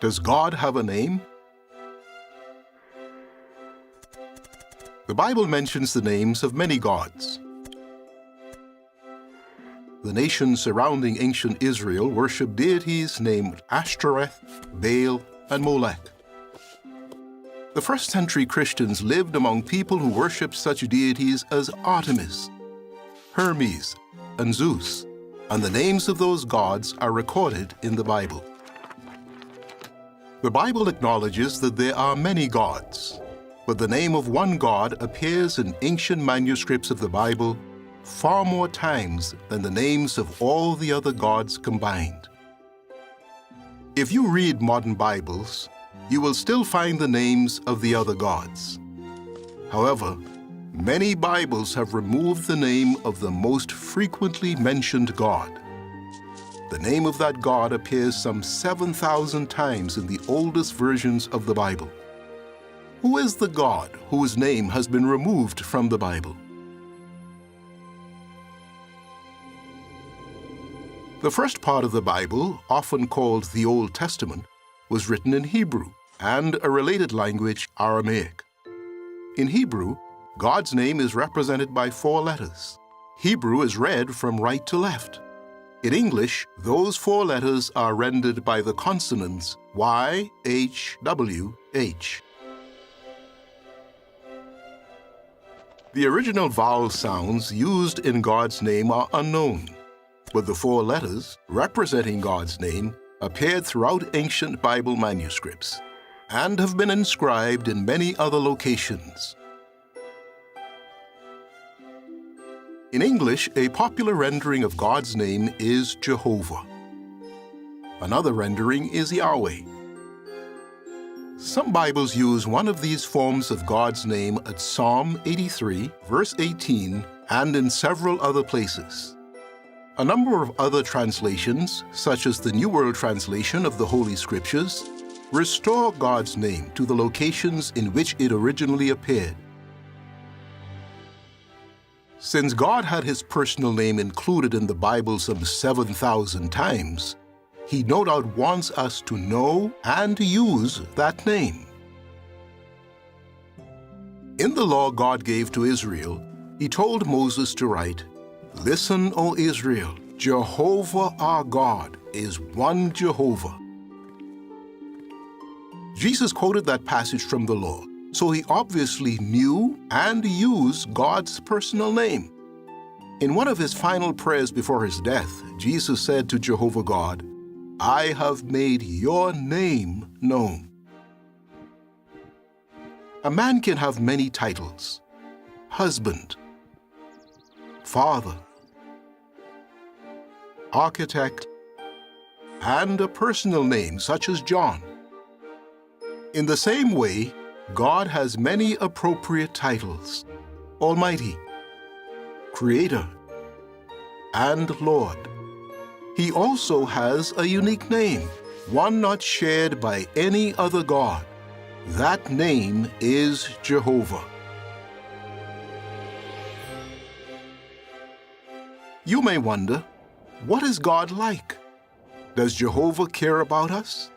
Does God have a name? The Bible mentions the names of many gods. The nations surrounding ancient Israel worshiped deities named Ashtoreth, Baal, and Molech. The first-century Christians lived among people who worshipped such deities as Artemis, Hermes, and Zeus, and the names of those gods are recorded in the Bible. The Bible acknowledges that there are many gods, but the name of one God appears in ancient manuscripts of the Bible far more times than the names of all the other gods combined. If you read modern Bibles, you will still find the names of the other gods. However, many Bibles have removed the name of the most frequently mentioned God. The name of that God appears some 7,000 times in the oldest versions of the Bible. Who is the God whose name has been removed from the Bible? The first part of the Bible, often called the Old Testament, was written in Hebrew and a related language, Aramaic. In Hebrew, God's name is represented by 4 letters. Hebrew is read from right to left. In English, those 4 letters are rendered by the consonants Y, H, W, H. The original vowel sounds used in God's name are unknown, but the 4 letters representing God's name appeared throughout ancient Bible manuscripts and have been inscribed in many other locations. In English, a popular rendering of God's name is Jehovah. Another rendering is Yahweh. Some Bibles use one of these forms of God's name at Psalm 83, verse 18, and in several other places. A number of other translations, such as the New World Translation of the Holy Scriptures, restore God's name to the locations in which it originally appeared. Since God had his personal name included in the Bible some 7,000 times, he no doubt wants us to know and use that name. In the law God gave to Israel, he told Moses to write, "Listen, O Israel, Jehovah our God is one Jehovah." Jesus quoted that passage from the law, so he obviously knew and used God's personal name. In one of his final prayers before his death, Jesus said to Jehovah God, "I have made your name known." A man can have many titles: husband, father, architect, and a personal name such as John. In the same way, God has many appropriate titles: Almighty, Creator, and Lord. He also has a unique name, one not shared by any other God. That name is Jehovah. You may wonder, what is God like? Does Jehovah care about us?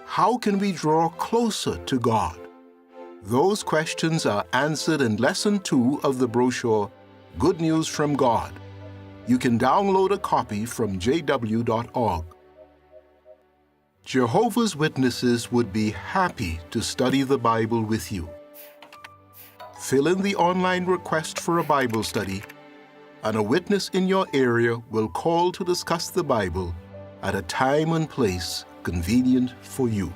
How can we draw closer to God? Those questions are answered in Lesson 2 of the brochure, Good News from God. You can download a copy from jw.org. Jehovah's Witnesses would be happy to study the Bible with you. Fill in the online request for a Bible study, and a witness in your area will call to discuss the Bible at a time and place convenient for you.